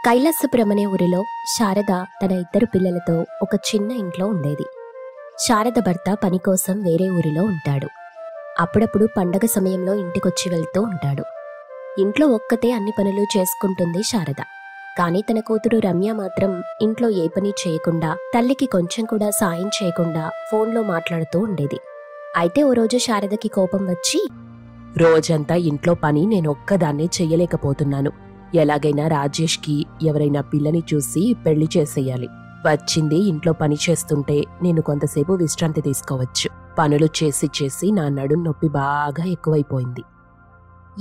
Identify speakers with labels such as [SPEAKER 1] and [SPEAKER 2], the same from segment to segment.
[SPEAKER 1] కైలాసపురం అనే ఊరిలో శారద తన 2 పిల్లలతో ఒక చిన్న ఇంట్లో ఉండేది. శారద భర్త పని కోసం వేరే ఊరిలో ఉంటాడు. అప్పుడప్పుడు పండగ సమయంలో ఇంటికొచ్చి వెళ్తూ ఉంటాడు. ఇంట్లో ఒక్కతే అన్ని పనులు చేసుకుంటుంది శారద. కానీ తన కూతురు రమ్య మాత్రం ఇంట్లో ఏ పని చేయకుండా, తల్లికి కొంచెం కూడా సాయం చేయకుండా ఫోన్లో మాట్లాడుతూ ఉండేది. అయితే ఓ రోజు శారదకి కోపం వచ్చి,
[SPEAKER 2] రోజంతా ఇంట్లో పని నేను ఒక్కదాన్నే చెయ్యలేకపోతున్నాను. ఎలాగైనా రాజేష్కి ఎవరైనా పిల్లని చూసి పెళ్లి చేసేయాలి. వచ్చింది ఇంట్లో పని చేస్తుంటే నేను కొంతసేపు విశ్రాంతి తీసుకోవచ్చు. పనులు చేసి చేసి నా నడుం నొప్పి బాగా ఎక్కువైపోయింది.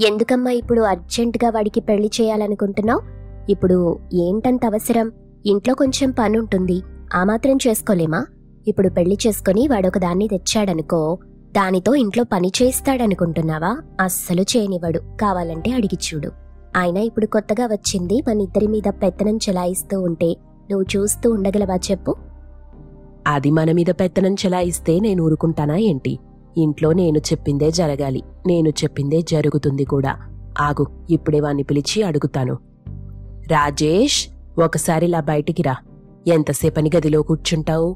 [SPEAKER 1] ఎందుకమ్మా ఇప్పుడు అర్జెంటుగా వాడికి పెళ్లి చేయాలనుకుంటున్నావు? ఇప్పుడు ఏంటంత అవసరం? ఇంట్లో కొంచెం పనుంటుంది, ఆ మాత్రం చేసుకోలేమా? ఇప్పుడు పెళ్లి చేసుకుని వాడొక దాన్ని తెచ్చాడనుకో, దానితో ఇంట్లో పని చేస్తాడనుకుంటున్నావా? అస్సలు చేయనివ్వడు. కావాలంటే అడిగి చూడు. ఆయన ఇప్పుడు కొత్తగా వచ్చింది, మన ఇద్దరి మీద పెత్తనం చెలాయిస్తూ ఉంటే నువ్వు చూస్తూ ఉండగలవా చెప్పు?
[SPEAKER 2] అది మన మీద పెత్తనం చెలాయిస్తే నేను ఊరుకుంటానా ఏంటి? ఇంట్లో నేను చెప్పిందే జరగాలి, నేను చెప్పిందే జరుగుతుంది కూడా. ఆగు, ఇప్పుడే వాణ్ణి పిలిచి అడుగుతాను. రాజేష్, ఒకసారిలా బయటికి రా. ఎంతసేపని గదిలో కూర్చుంటావు?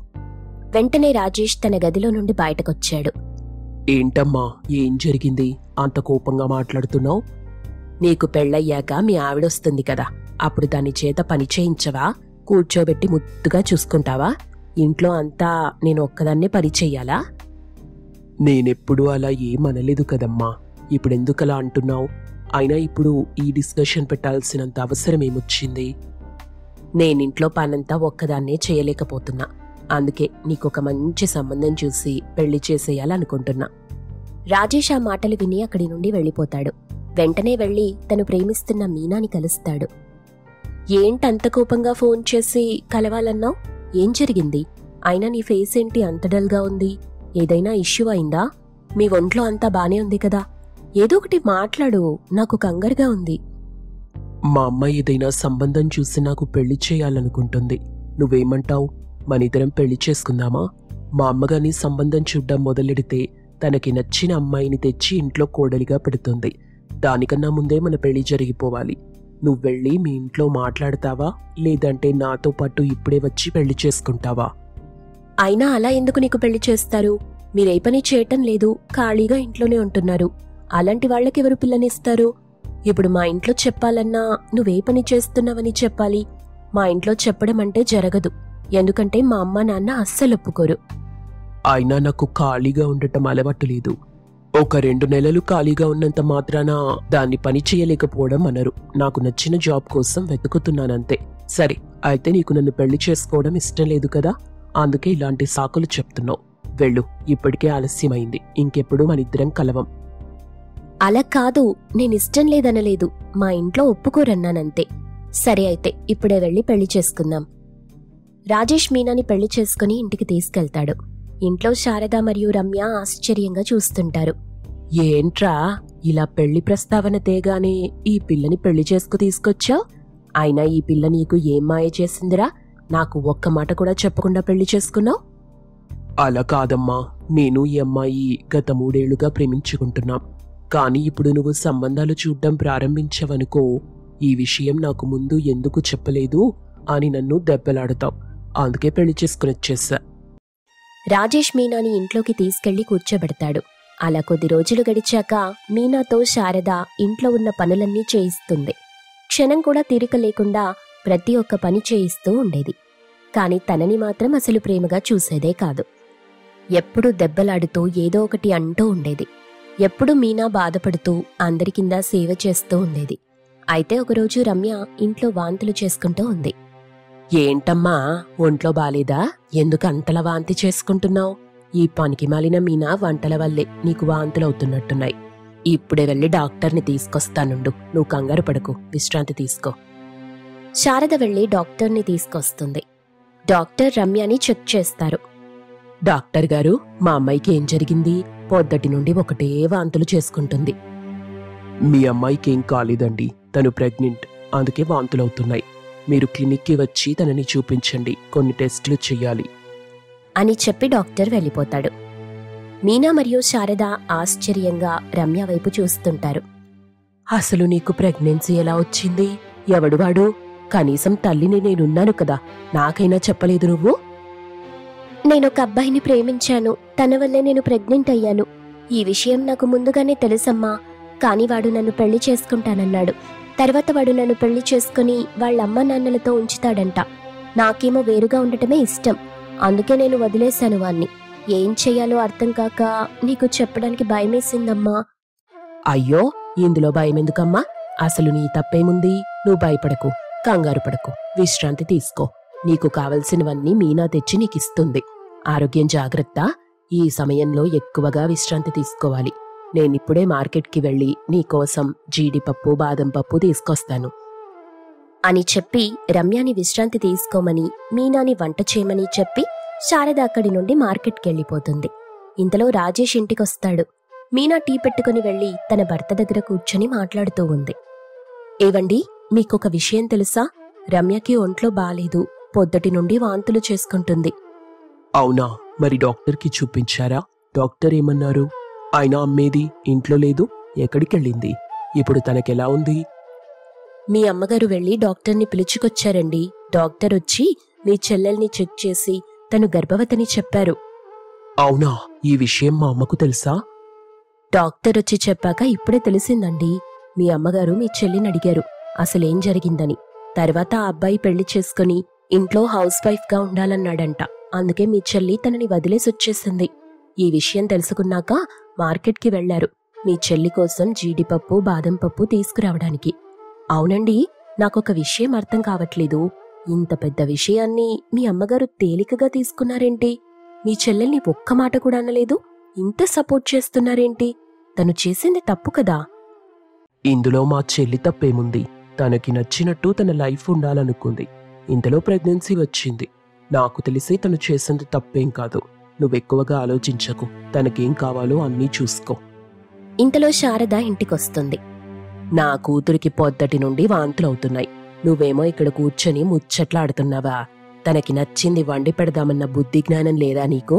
[SPEAKER 1] వెంటనే రాజేష్ తన గదిలో నుండి బయటకొచ్చాడు.
[SPEAKER 2] ఏంటమ్మా, ఏం జరిగింది? అంత కోపంగా మాట్లాడుతున్నావు? నీకు పెళ్ళయ్యాక మీ ఆవిడొస్తుంది కదా, అప్పుడు దాని చేత పని చేయించవా? కూర్చోబెట్టి ముద్దుగా చూసుకుంటావా? ఇంట్లో అంతా నేను ఒక్కదాన్నే పని చెయ్యాలా? నేనెప్పుడు అలా ఏమనలేదు కదమ్మా, ఇప్పుడెందుకలా అంటున్నావు? అయినా ఇప్పుడు ఈ డిస్కషన్ పెట్టాల్సినంత అవసరం ఏమొచ్చింది? నేనింట్లో పనంతా ఒక్కదాన్నే చేయలేకపోతున్నా. అందుకే నీకొక మంచి సంబంధం చూసి పెళ్లి చేసేయాలనుకుంటున్నా.
[SPEAKER 1] రాజేష్ ఆ మాటలు విని అక్కడి నుండి వెళ్ళిపోతాడు. వెంటనే వెళ్లి తను ప్రేమిస్తున్న మీనాని కలుస్తాడు.
[SPEAKER 2] ఏంటంత కోపంగా ఫోన్ చేసి కలవాలన్నావు? ఏం జరిగింది? అయినా నీ ఫేస్ ఏంటి అంత డల్గా ఉంది? ఏదైనా ఇష్యూ అయిందా? మీ ఒంట్లో అంతా బానే ఉంది కదా? ఏదో ఒకటి మాట్లాడు, నాకు కంగారుగా ఉంది. మా అమ్మ ఏదైనా సంబంధం చూసి నాకు పెళ్లి చేయాలనుకుంటుంది. నువ్వేమంటావు? మనిద్దరం పెళ్లి చేసుకుందామా? మా అమ్మగాని సంబంధం చూడ్డం మొదలెడితే తనకి నచ్చిన అమ్మాయిని తెచ్చి ఇంట్లో కోడలిగా పెడుతుంది. దానికన్నా ముందే మన పెళ్లి జరిగిపోవాలి. నువ్వెళ్ళి మీ ఇంట్లో మాట్లాడతావా, లేదంటే నాతో పాటు ఇప్పుడే వచ్చి పెళ్లి చేసుకుంటావా? అయినా అలా ఎందుకు నీకు పెళ్లి చేస్తారు? మీరే పని చేయటం లేదు, ఖాళీగా ఇంట్లోనే ఉంటున్నారు. అలాంటి వాళ్ళకెవరు పిల్లనిస్తారు? ఇప్పుడు మా ఇంట్లో చెప్పాలన్నా నువ్వే పని చేస్తున్నావని చెప్పాలి. మా ఇంట్లో చెప్పడం అంటే జరగదు, ఎందుకంటే మా అమ్మ నాన్న అస్సలు ఒప్పుకోరు. అయినా నాకు ఖాళీగా ఉండటం అలవాటు లేదు. ఒక 2 నెలలు ఖాళీగా ఉన్నంత మాత్రాన దాన్ని పని చేయలేకపోవడం అనరు. నాకు నచ్చిన జాబ్ కోసం వెతుకుతున్నానంతే. సరే, అయితే నీకు నన్ను పెళ్లి చేసుకోవడం ఇష్టం లేదు కదా, అందుకే ఇలాంటి సాకులు చెప్తున్నావు. వెళ్ళు, ఇప్పటికే ఆలస్యమైంది. ఇంకెప్పుడు మనిద్దరం కలవం.
[SPEAKER 1] అలా కాదు, నేనిష్టం లేదనలేదు, మా ఇంట్లో ఒప్పుకోరన్నానంతే. సరే అయితే ఇప్పుడే వెళ్ళి పెళ్లి చేసుకుందాం. రాజేష్ మీనాని పెళ్లి చేసుకుని ఇంటికి తీసుకెళ్తాడు. ఇంట్లో శారద మరియు రమ్య ఆశ్చర్యంగా చూస్తుంటారు.
[SPEAKER 2] ఏంట్రా, ఇలా పెళ్లి ప్రస్తావన తేగానే ఈ పిల్లని పెళ్లి చేసుకు తీసుకొచ్చావు? అయినా ఈ పిల్ల నీకు ఏం మాయ చేసిందిరా? నాకు ఒక్క మాట కూడా చెప్పకుండా పెళ్లి చేసుకున్నావు? అలా కాదమ్మా, నేను ఈ అమ్మాయి గత 3 ఏళ్లుగా ప్రేమించుకుంటున్నాం. కానీ ఇప్పుడు నువ్వు సంబంధాలు చూడ్డం ప్రారంభించవనుకో, ఈ విషయం నాకు ముందు ఎందుకు చెప్పలేదు అని నన్ను దెబ్బలాడతావు. అందుకే పెళ్లి చేసుకుని వచ్చేసా.
[SPEAKER 1] రాజేష్ మీనాని ఇంట్లోకి తీసుకెళ్లి కూర్చోబెడతాడు. అలా కొద్ది రోజులు గడిచాక మీనాతో శారద ఇంట్లో ఉన్న పనులన్నీ చేయిస్తుంది. క్షణం కూడా తీరిక లేకుండా ప్రతి ఒక్క పని చేయిస్తూ ఉండేది. కాని తనని మాత్రం అసలు ప్రేమగా చూసేదే కాదు. ఎప్పుడూ దెబ్బలాడుతూ ఏదో ఒకటి అంటూ ఉండేది. ఎప్పుడూ మీనా బాధపడుతూ అందరి కింద సేవ చేస్తూ ఉండేది. అయితే ఒకరోజు రమ్య ఇంట్లో వాంతులు చేసుకుంటూ ఉంది.
[SPEAKER 2] ఏంటమ్మా, ఒంట్లో బాలేదా? ఎందుకు అంతలా వాంతి చేసుకుంటున్నావు? ఈ పనికి మాలిన మీనా వంటల వల్లే నీకు వాంతులవుతున్నట్టున్నాయి. ఇప్పుడే వెళ్ళి డాక్టర్ని తీసుకొస్తానుండు. నువ్వు కంగారు పడకు, విశ్రాంతి తీసుకో.
[SPEAKER 1] శారద వెళ్ళి డాక్టర్ని తీసుకొస్తుంది. డాక్టర్ రమ్యని చెక్ చేస్తారు.
[SPEAKER 2] డాక్టర్ గారు, మా అమ్మాయికి ఏం జరిగింది? పొద్దటి నుండి ఒకటే వాంతులు చేసుకుంటుంది. మీ అమ్మాయికి ఏం కాలేదండి, తను ప్రెగ్నెంట్, అందుకే వాంతులవుతున్నాయి. మీరు క్లినిక్కి వచ్చి తనని చూపించండి, కొన్ని టెస్టులు చెయ్యాలి
[SPEAKER 1] అని చెప్పి డాక్టర్ వెళ్ళిపోతాడు. మీనా మరియు శారద ఆశ్చర్యంగా రమ్య వైపు చూస్తుంటారు.
[SPEAKER 2] అసలు నీకు ప్రెగ్నెన్సీ ఎలా వచ్చింది? ఎవడు వాడు? కనీసం తల్లిని నేనున్నాను కదా, నాకైనా చెప్పలేదు నువ్వు?
[SPEAKER 1] నేనొక అబ్బాయిని ప్రేమించాను. తన వల్లే నేను ప్రెగ్నెంట్ అయ్యాను. ఈ విషయం నాకు ముందుగానే తెలుసమ్మా. కాని వాడు నన్ను పెళ్లి చేసుకుంటానన్నాడు. తర్వాత వాడు నన్ను పెళ్లి చేసుకుని వాళ్ళ అమ్మ నాన్నలతో ఉంచుతాడంట. నాకేమో వేరుగా ఉండటమే ఇష్టం. అందుకే నేను వదిలేశాను వాణ్ణి. ఏం చెయ్యాలో అర్థం కాక నీకు చెప్పడానికి భయమేసిందమ్మా.
[SPEAKER 2] అయ్యో, ఇందులో భయమెందుకమ్మా? అసలు నీ తప్పేముంది? నువ్వు భయపడకు, కంగారు పడకు, విశ్రాంతి తీసుకో. నీకు కావలసినవన్నీ మీనా తెచ్చి నీకిస్తుంది. ఆరోగ్యం జాగ్రత్త. ఈ సమయంలో ఎక్కువగా విశ్రాంతి తీసుకోవాలి. నేనిప్పుడే మార్కెట్కి వెళ్ళి నీకోసం జీడిపప్పు, బాదం పప్పు తీసుకొస్తాను
[SPEAKER 1] అని చెప్పి రమ్యని విశ్రాంతి తీసుకోమని, మీనాని వంట చేయమని చెప్పి శారద అక్కడి నుండి మార్కెట్కెళ్ళిపోతుంది. ఇంతలో రాజేష్ ఇంటికొస్తాడు. మీనా టీ పెట్టుకుని వెళ్లి తన భర్త దగ్గర కూర్చొని మాట్లాడుతూ ఉంది. ఏవండి, మీకొక విషయం తెలుసా? రమ్యకి ఒంట్లో బాలేదు. పొద్దటి నుండి వాంతులు చేసుకుంటుంది.
[SPEAKER 2] అవునా? మరి డాక్టర్కి చూపించారా? డాక్టర్ ఏమన్నారు? అయినా అమ్మేది ఇంట్లో లేదు, ఎక్కడికెళ్ళింది? ఇప్పుడు తనకెలా ఉంది?
[SPEAKER 1] మీ అమ్మగారు వెళ్లి డాక్టర్ని పిలుచుకొచ్చారండి. డాక్టర్ వచ్చి మీ చెల్లెల్ని చెక్ చేసి తను గర్భవతిని చెప్పారు.
[SPEAKER 2] అవునా? ఈ విషయం మా అమ్మకు తెలుసా?
[SPEAKER 1] డాక్టర్ వచ్చి చెప్పాక ఇప్పుడే తెలిసిందండి. మీ అమ్మగారు మీ చెల్లిని అడిగారు అసలేం జరిగిందని. తర్వాత ఆ అబ్బాయి పెళ్లి చేసుకుని ఇంట్లో హౌస్ వైఫ్గా ఉండాలన్నాడంట. అందుకే మీ చెల్లి తనని వదిలేసొచ్చేసింది. ఈ విషయం తెలుసుకున్నాక మార్కెట్కి వెళ్లారు మీ చెల్లి కోసం జీడిపప్పు, బాదం పప్పు తీసుకురావడానికి. అవునండి, నాకొక విషయం అర్థం కావట్లేదు. ఇంత పెద్ద విషయాన్ని మీ అమ్మగారు తేలికగా తీసుకున్నారేంటి? మీ చెల్లెల్ని ఒక్క మాట కూడా అనలేదు. ఇంత సపోర్ట్ చేస్తున్నారేంటి? తను చేసింది తప్పు కదా.
[SPEAKER 2] ఇందులో మా చెల్లి తప్పేముంది? తనకి నచ్చినట్టు తన లైఫ్ ఉండాలనుకుంది. ఇంతలో ప్రెగ్నెన్సీ వచ్చింది. నాకు తెలిసి తను చేసింది తప్పేం కాదు. నువ్వెక్కువగా ఆలోచించకు. తనకేం కావాలో అన్నీ చూసుకో.
[SPEAKER 1] ఇంతలో శారద ఇంటికొస్తుంది.
[SPEAKER 2] నా కూతురికి పొద్దటి నుండి వాంతులవుతున్నాయి. నువ్వేమో ఇక్కడ కూర్చొని ముచ్చట్లాడుతున్నావా? తనకి నచ్చింది వండి పెడదామన్న బుద్ధి జ్ఞానం లేదా నీకు?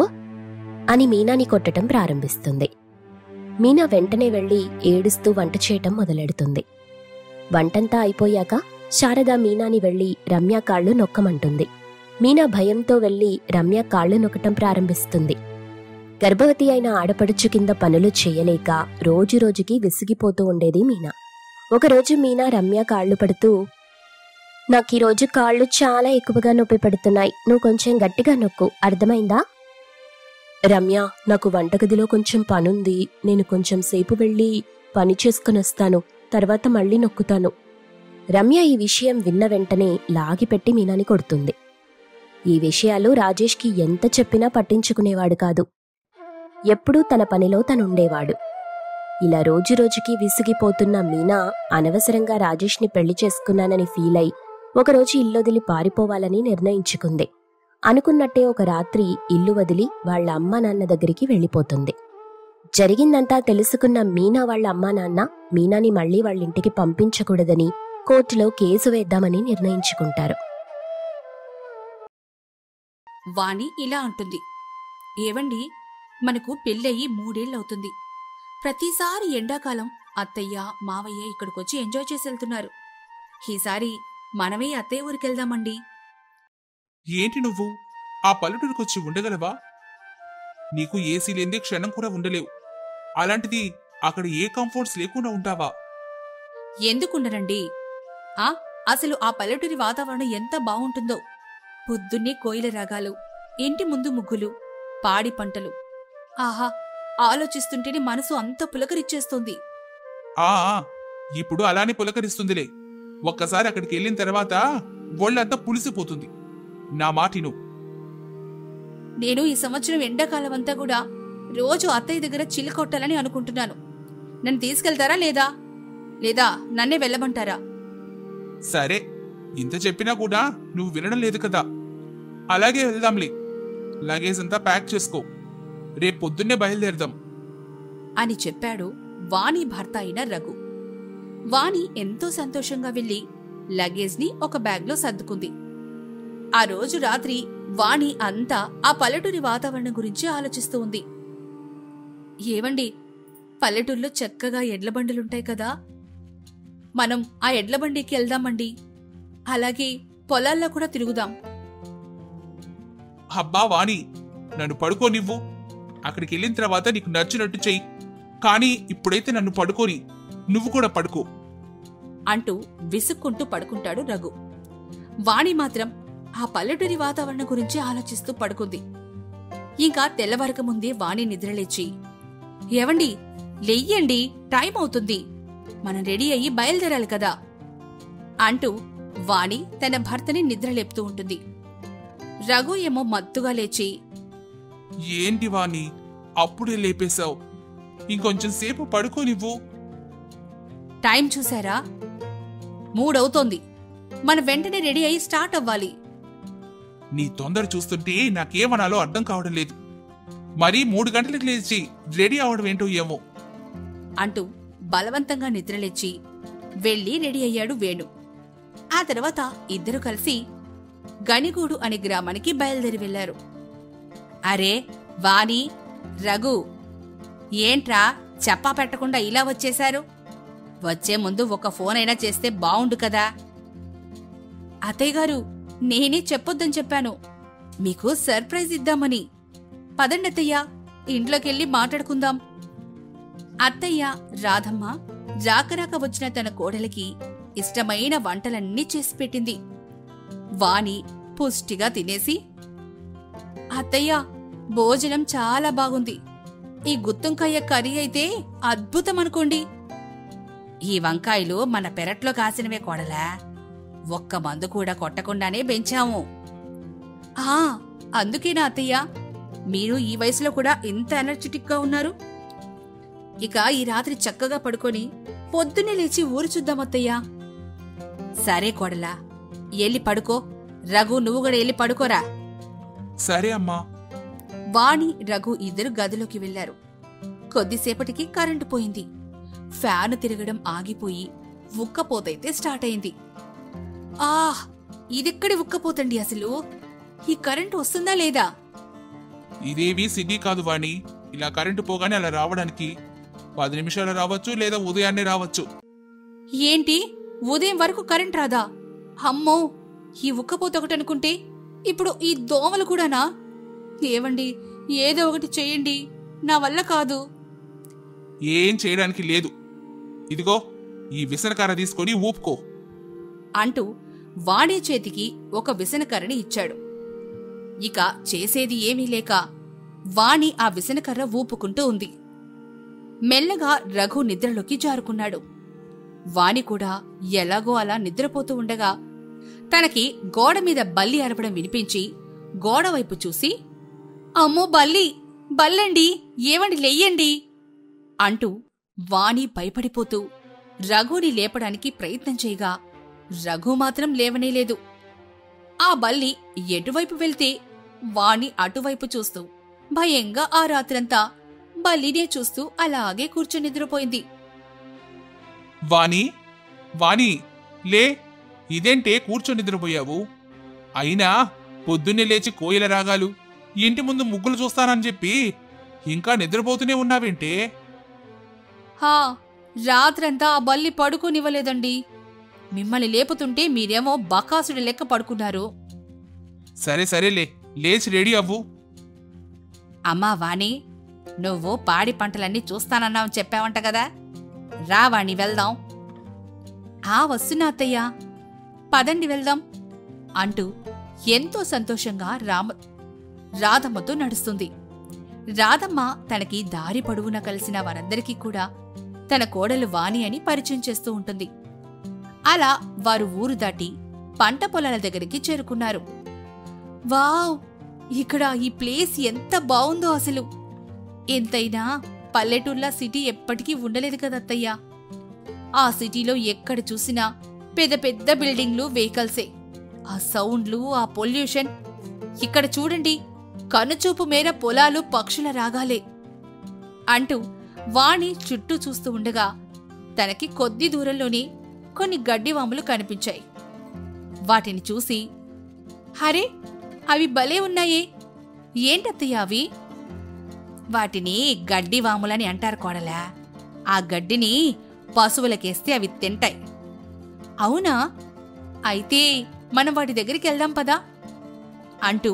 [SPEAKER 1] అని మీనాని కొట్టడం ప్రారంభిస్తుంది. మీనా వెంటనే వెళ్లి ఏడుస్తూ వంట చేయటం మొదలెడుతుంది. వంటంతా అయిపోయాక శారద మీనాని వెళ్లి రమ్య కాళ్లు నొక్కమంటుంది. మీనా భయంతో వెళ్లి రమ్య కాళ్లు నొక్కటం ప్రారంభిస్తుంది. గర్భవతి అయిన ఆడపడుచు కింద పనులు చేయలేక రోజురోజుకి విసిగిపోతూ ఉండేది మీనా. ఒకరోజు మీనా రమ్య కాళ్లు పడుతూ, నాకీరోజు కాళ్లు చాలా ఎక్కువగా నొప్పి పెడుతున్నాయి. నువ్వు కొంచెం గట్టిగా నొక్కు, అర్థమైందా?
[SPEAKER 2] రమ్య, నాకు వంటగదిలో కొంచెం పనుంది. నేను కొంచెం సేపు వెళ్ళి పని చేసుకునొస్తాను. తర్వాత మళ్ళీ నొక్కుతాను.
[SPEAKER 1] రమ్య ఈ విషయం విన్న వెంటనే లాగిపెట్టి మీనాని కొడుతుంది. ఈ విషయాలు రాజేష్కి ఎంత చెప్పినా పట్టించుకునేవాడు కాదు. ఎప్పుడూ తన పనిలో తనుండేవాడు. ఇలా రోజురోజుకి విసిగిపోతున్న మీనా అనవసరంగా రాజేష్ని పెళ్లి చేసుకున్నానని ఫీలై ఒకరోజు ఇల్లొదిలి పారిపోవాలని నిర్ణయించుకుంది. అనుకున్నట్టే ఒక రాత్రి ఇల్లు వదిలి వాళ్ల అమ్మా నాన్న దగ్గరికి వెళ్ళిపోతుంది. జరిగిందంతా తెలుసుకున్న మీనా వాళ్ల అమ్మా నాన్న మీనాని మళ్లీ వాళ్ళింటికి పంపించకూడదని కోర్టులో కేసు వేద్దామని నిర్ణయించుకుంటారు.
[SPEAKER 3] వాణి ఇలా అంటుంది, ఏవండి, మనకు పెళ్ళయి 3 ఏళ్లవుతుంది. ప్రతిసారి ఎండాకాలం అత్తయ్య మావయ్య ఇక్కడికొచ్చి ఎంజాయ్ చేసి వెళ్తున్నారు. ఈసారి మనమే అత్తయ్య ఊరికెళ్దామండి.
[SPEAKER 4] ఏంటి నువ్వు ఆ పల్లెటూరుకొచ్చి ఉండగలవా? నీకు ఏసీ లేని క్షణం కూడా ఉండలేవు. అలాంటిది అక్కడ ఏ కంఫర్ట్స్ లేకుండా ఉంటావా?
[SPEAKER 3] ఎందుకుండనండి? అసలు ఆ పల్లెటూరి వాతావరణం ఎంత బావుంటుందో. పొద్దున్నే కోయిల రాగాలు, ఇంటి ముందు ముగ్గులు, పాడి పంటలు. ఆహా, ఆలోచిస్తుంటేనే మనసు అంత పులకరిచ్చేస్తోంది.
[SPEAKER 4] ఇప్పుడు అలానే పులకరిస్తుందిలే. ఒక్కసారి అక్కడికి వెళ్ళిన తర్వాత ఒళ్ళంతా పులిసిపోతుంది. నా మాటిను.
[SPEAKER 3] నేను ఈ సంవత్సరం ఎండాకాలమంతా కూడా రోజు అత్తయ్య దగ్గర చిల్లుకొట్టాలని అనుకుంటున్నాను. నన్ను తీసుకెళ్తారా లేదా నన్నే వెళ్ళమంటారా?
[SPEAKER 4] సరే, ఇంత చెప్పినా కూడా నువ్వు వినడం లేదు కదా. అలాగే వెళ్దాంలే. లగేజ్ అంతా ప్యాక్ చేసుకో. రేపు పొద్దున్నే బయలుదేరదాం
[SPEAKER 3] అని చెప్పాడు వాణి భర్త అయిన రఘు. వాణి ఎంతో సంతోషంగా వెళ్లి లగేజ్ని ఒక బ్యాగ్లో సర్దుకుంది. ఆ రోజు రాత్రి వాణి అంతా ఆ పల్లెటూరి వాతావరణం గురించి ఆలోచిస్తూ ఉంది. ఏవండి, పల్లెటూరులో చక్కగా ఎడ్లబండులుంటాయి కదా, మనం ఆ ఎడ్లబండికి వెళ్దామండి. అలాగే పొలాల్లో కూడా తిరుగుదాం.
[SPEAKER 4] అబ్బా వాణి, నన్ను పడుకోనివ్వు. అక్కడికి వెళ్ళిన తర్వాత నీకు నచ్చినట్టు చెయ్యి. కానీ ఇప్పుడైతే నన్ను పడుకోని, నువ్వు కూడా పడుకో
[SPEAKER 3] అంటూ విసుక్కుంటూ పడుకుంటాడు రఘు. వాణి మాత్రం ఆ పల్లెటూరి వాతావరణం గురించి ఆలోచిస్తూ పడుకుంది. ఇంకా తెల్లవారక ముందే వాణి నిద్రలేచి, ఏవండి లెయ్యండి, టైం అవుతుంది, మనం రెడీ అయ్యి బయలుదేరాలి కదా అంటూ వాణి తన భర్తని నిద్రలేపుతూ ఉంటుంది. రఘు ఏమో మత్తుగా లేచి,
[SPEAKER 4] ఏంటి వాణి అప్పుడే లేపేశావు? ఇంకొంచెం సేపు పడుకోనివ్వు.
[SPEAKER 3] టైం చూసారా, 3 అవుతోంది, మనం వెంటనే రెడీ అయ్యి స్టార్ట్ అవ్వాలి.
[SPEAKER 4] నీ తొందర చూస్తుంటే నాకేమనాలో అర్థం కావడం లేదు. మరీ 3 గంటలకు లేచి రెడీ అవడం ఏంటో ఏమో
[SPEAKER 3] అంటూ బలవంతంగా నిద్రలేచి వెళ్లి రెడీ అయ్యాడు వేణు. ఆ తర్వాత ఇద్దరు కలిసి గణిగూడు అనే గ్రామానికి బయలుదేరి వెళ్లారు. అరే వాణి, రఘు, ఏంట్రా చెప్పా పెట్టకుండా ఇలా వచ్చేశారు? వచ్చే ముందు ఒక ఫోన్ అయినా చేస్తే బావుండు కదా. అత్తయ్యగారు, నేనే చెప్పొద్దని చెప్పాను, మీకు సర్ప్రైజ్ ఇద్దామని. పదండత్తయ్య, ఇంట్లోకెళ్ళి మాట్లాడుకుందాం. అత్తయ్య రాధమ్మ రాకరాక వచ్చిన తన కోడలికి ఇష్టమైన వంటలన్నీ చేసి పెట్టింది. వాణి పుష్టిగా తినేసి, అత్తయ్య భోజనం చాలా బాగుంది, ఈ గుత్తంకాయ కర్రీ అయితే అద్భుతం అనుకోండి. ఈ వంకాయలు మన పెరట్లో కాసినవే కోడలా, ఒక్క మందు కూడా కొట్టకుండానే పెంచాము. అందుకేనా అత్తయ్య మీరు ఈ వయసులో కూడా ఇంత ఎనర్జెటిక్ గా ఉన్నారు? ఇక ఈ రాత్రి చక్కగా పడుకొని పొద్దున్నే లేచి ఊరు చూద్దామత్తయ్యా. సరే కోడలా, ఎల్లి పడుకో. రఘు, నువ్వు కూడా ఎల్లి పడుకోరా.
[SPEAKER 4] సరే అమ్మా.
[SPEAKER 3] వాణి, రఘు ఇద్దరు గదిలోకి వెళ్లారు. కొద్దిసేపటికి కరెంటు పోయింది. ఫ్యాను తిరగడం ఆగిపోయి ఉక్కపోతైతే స్టార్ట్ అయింది. ఇదెక్కడి ఉక్కపోతండి అసలు? ఈ కరెంటు వస్తుందా లేదా?
[SPEAKER 4] ఇదేవి సిటీ కాదు వాణి, ఇలా కరెంటు పోగానే అలా రావడానికి 10 నిమిషాలు రావచ్చు, లేదా ఉదయాన్నే రావచ్చు.
[SPEAKER 3] ఏంటి, ఉదయం వరకు కరెంట్ రాదా? అమ్మో, ఈ ఉక్కపోత ఒకటనుకుంటే ఇప్పుడు ఈ దోమలు కూడానా? ఏవండి, ఏదో ఒకటి చెయ్యండి, నా వల్ల కాదు.
[SPEAKER 4] ఏం చేయడానికి లేదు, ఇదిగో ఈ విసనకర్ర తీసుకొని ఊపుకో
[SPEAKER 3] అంటూ వాణి చేతికి ఒక విసనకర్రని ఇచ్చాడు. ఇక చేసేది ఏమీ లేక వాణి ఆ విసనకర్ర ఊపుకుంటూ ఉంది. మెల్లగా రఘు నిద్రలోకి జారుకున్నాడు. వాణి కూడా ఎలాగో అలా నిద్రపోతూ ఉండగా తనకి గోడ మీద బల్లి అరవడం వినిపించి గోడవైపు చూసి, అమ్మో బల్లి, బల్లండి, ఏవండి లెయ్యండి అంటూ వాణి భయపడిపోతూ రఘుని లేపడానికి ప్రయత్నం చేయగా రఘు మాత్రం లేవనేలేదు. ఆ బల్లి ఎటువైపు వెళ్తే వాణి అటువైపు చూస్తూ భయంగా ఆ రాత్రంతా బల్లినే చూస్తూ అలాగే కూర్చొని నిద్రపోయింది.
[SPEAKER 4] వాణి, వాణి లే, ఇదేంటే కూర్చొని నిద్రపోయావు? అయినా పొద్దున్నే లేచి కోయిల రాగాలు, ఇంటి ముందు ముగ్గులు చూస్తానని చెప్పి ఇంకా నిద్రపోతూనే ఉన్నావేంటే?
[SPEAKER 3] రాత్రంతా ఆ బల్లి పడుకోనివ్వలేదండి. మిమ్మల్ని లేపుతుంటే మీరేమో బకాసుడి లెక్క పడుకున్నారు.
[SPEAKER 4] సరే సరేలే, లేచి రెడీ అవ్వు.
[SPEAKER 3] అమ్మా వాణి, నువ్వు పాడి పంటలన్నీ చూస్తానన్నావు చెప్పావంట కదా, రా వాణి వెళ్దాం. వస్తున్నా అత్తయ్యా, పదండి వెళ్దాం అంటూ ఎంతో సంతోషంగా రాధమ్మతో నడుస్తుంది. రాధమ్మ తనకి దారి పొడవున కలిసిన వారందరికీ కూడా తన కోడలు వాణి అని పరిచయం చేస్తూ ఉంటుంది. అలా వారు ఊరు దాటి పంట పొలాల దగ్గరికి చేరుకున్నారు. వావ్, ఇక్కడ ఈ ప్లేస్ ఎంత బావుందో అసలు! ఎంతైనా పల్లెటూర్లా సిటీ ఎప్పటికీ ఉండలేదు కదత్తయ్యా. ఆ సిటీలో ఎక్కడ చూసినా పెద్ద పెద్ద బిల్డింగ్లు, వెహికల్సే. ఆ సౌండ్లు, ఆ పొల్యూషన్. ఇక్కడ చూడండి, కనుచూపు మేర పొలాలు, పక్షుల రాగాలే అంటూ వాణి చుట్టూ చూస్తూ ఉండగా తనకి కొద్ది దూరంలోనే కొన్ని గడ్డివాములు కనిపించాయి. వాటిని చూసి, హరే, అవి భలే ఉన్నాయే, ఏంటత్తయ్య అవి? వాటిని గడ్డివాములని అంటారు కోడలా. ఆ గడ్డిని పశువులకేస్తే అవి తింటాయి. అవునా? అయితే మనం వాటి దగ్గరికి వెళ్దాం పదా అంటూ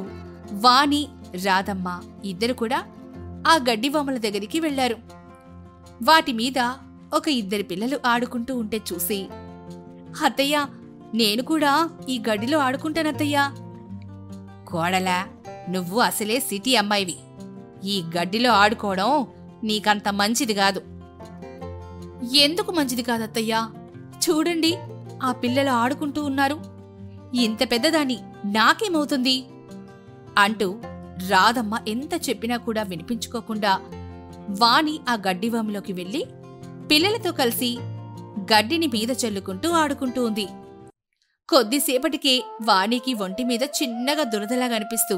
[SPEAKER 3] వాణి రాధమ్మ ఇద్దరు కూడా ఆ గడ్డివాముల దగ్గరికి వెళ్లారు. వాటి మీద ఒక ఇద్దరు పిల్లలు ఆడుకుంటూ ఉంటే చూసి, అత్తయ్యా, నేను కూడా ఈ గడ్డిలో ఆడుకుంటానత్తయ్యా. కోడలా, నువ్వు అసలే సిటీ అమ్మాయివి. ఈ గడ్డిలో ఆడుకోవడం నీకంత మంచిది కాదు. ఎందుకు మంచిది కాదత్తయ్యా? చూడండి, ఆ పిల్లలు ఆడుకుంటూ ఉన్నారు. ఇంత పెద్దదాన్ని నాకేమవుతుంది అంటూ రాధమ్మ ఎంత చెప్పినా కూడా వినిపించుకోకుండా వాణి ఆ గడ్డివాములోకి వెళ్లి పిల్లలతో కలిసి గడ్డిని మీద చల్లుకుంటూ ఆడుకుంటూ ఉంది. కొద్దిసేపటికే వాణికి ఒంటి మీద చిన్నగా దురదలా కనిపిస్తూ,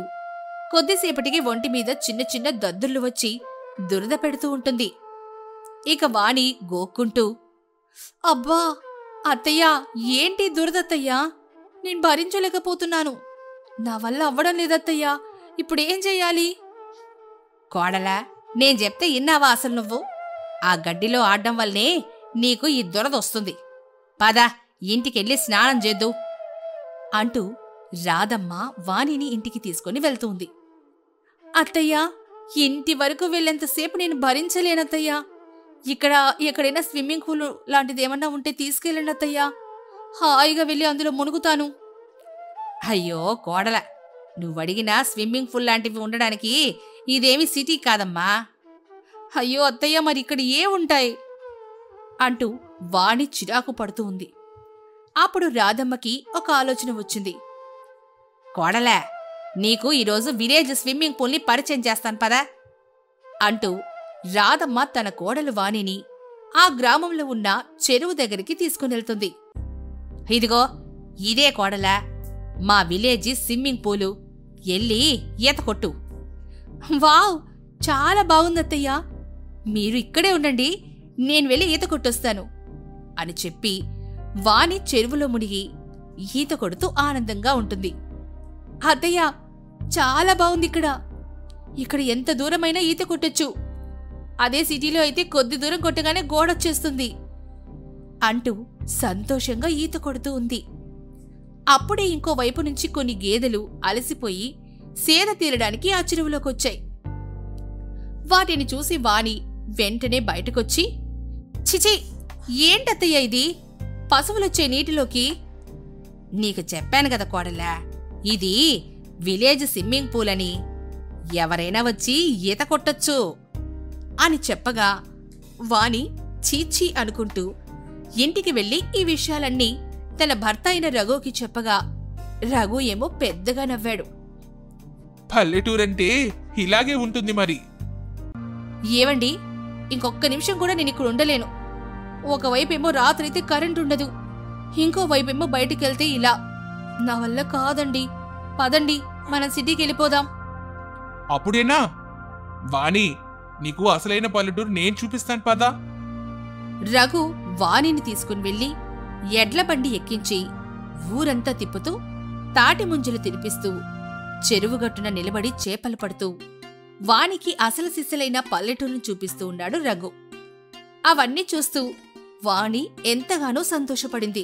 [SPEAKER 3] కొద్దిసేపటికి ఒంటి మీద చిన్న చిన్న దద్దుర్లు వచ్చి దురద పెడుతూ ఉంటుంది. ఇక వాణి గోక్కుంటూ, అబ్బా అత్తయ్యా, ఏంటి దురదత్తయ్యా? నేను భరించలేకపోతున్నాను. నా వల్ల అవ్వడం లేదత్తయ్యా, ఇప్పుడేం చెయ్యాలి? కోడలా, నేను చెప్తే ఇన్నావా అసలు నువ్వు? ఆ గడ్డిలో ఆడ్డం వల్లనే నీకు ఈ దురదొస్తుంది. పద, ఇంటికెళ్ళి స్నానం చేద్దు అంటూ రాధమ్మ వాణిని ఇంటికి తీసుకుని వెళ్తుంది. అత్తయ్యా, ఇంటి వరకు వెళ్ళేంతసేపు నేను భరించలేనత్తయ్యా. ఇక్కడ ఎక్కడైనా స్విమ్మింగ్ పూల్ లాంటిదేమన్నా ఉంటే తీసుకెళ్ళండి అత్తయ్యా. హాయిగా వెళ్ళి అందులో మునుగుతాను. అయ్యో కోడల, నువ్వడిగినా స్విమ్మింగ్ పూల్ లాంటివి ఉండడానికి ఇదేమీ సిటీ కాదమ్మా. అయ్యో అత్తయ్య, మరి ఇక్కడ ఏ ఉంటాయి అంటూ వాణి చిరాకు పడుతూ ఉంది. అప్పుడు రాధమ్మకి ఒక ఆలోచన వచ్చింది. కోడలా, నీకు ఈరోజు విలేజ్ స్విమ్మింగ్ పూల్ని పరిచయం చేస్తాను పదా అంటూ రాధమ్మ తన కోడలు వాణిని ఆ గ్రామంలో ఉన్న చెరువు దగ్గరికి తీసుకునెళ్తుంది. ఇదిగో, ఇదే కోడలా మా విలేజీ స్విమ్మింగ్ పూలు. ఎళ్ళి ఈత కొట్టు. వావ్, చాలా బాగుందత్తయ్యా. మీరు ఇక్కడే ఉండండి, నేను వెళ్ళి ఈత కొట్టొస్తాను అని చెప్పి వాణి చెరువులో మునిగి ఈత కొడుతూ ఆనందంగా ఉంటుంది. అత్తయ్యా, చాలా బాగుంది ఇక్కడ ఎంత దూరమైనా ఈత కొట్టొచ్చు. అదే సిటీలో అయితే కొద్ది దూరం కొట్టగానే గోడొచ్చేస్తుంది అంటూ సంతోషంగా ఈత కొడుతూ ఉంది. అప్పుడే ఇంకోవైపు నుంచి కొన్ని గేదెలు అలసిపోయి సేద తీరడానికి ఆ చెరువులోకొచ్చాయి. వాటిని చూసి వాణి వెంటనే బయటకొచ్చి, చిచి, ఏంటత్తయ్య ఇది? పశువులొచ్చే నీటిలోకి? నీకు చెప్పాను కదా కోడలా, ఇది విలేజ్ స్విమ్మింగ్ పూల్ అని. ఎవరైనా వచ్చి ఈత కొట్టొచ్చు అని చెప్పగా వాణి చీచీ అనుకుంటూ ఇంటికి వెళ్లి ఈ విషయాలన్నీ తన భర్త అయిన రఘుకి చెప్పగా రఘు ఏమో పెద్దగా నవ్వాడు.
[SPEAKER 4] పల్లెటూరంటే ఇలాగే ఉంటుంది మరి.
[SPEAKER 3] ఏవండి, ఇంకొక్క నిమిషం కూడా నేను ఇక్కడ ఉండలేను. ఒకవైపేమో రాత్రైతే కరెంట్ ఉండదు, ఇంకోవైపేమో బయటికెళ్తే ఇలా. నా వల్ల కాదండి. పదండి, మనం సిటీకి వెళ్ళిపోదాం.
[SPEAKER 4] అప్పుడేనా? వాణి, నీకు అసలైన పల్లెటూరు నేను చూపిస్తాను పదా.
[SPEAKER 3] రఘు వాణిని తీసుకుని వెళ్లి ఎడ్ల బండి ఎక్కించి ఊరంతా తిప్పుతూ తాటి ముంజలు తినిపిస్తూ చెరువుగట్టున నిలబడి చేపలు పడుతూ వానికి అసలు సిస్సలైన పల్లెటూరును చూపిస్తూ ఉన్నాడు రఘు. అవన్నీ చూస్తూ వాణి ఎంతగానో సంతోషపడింది.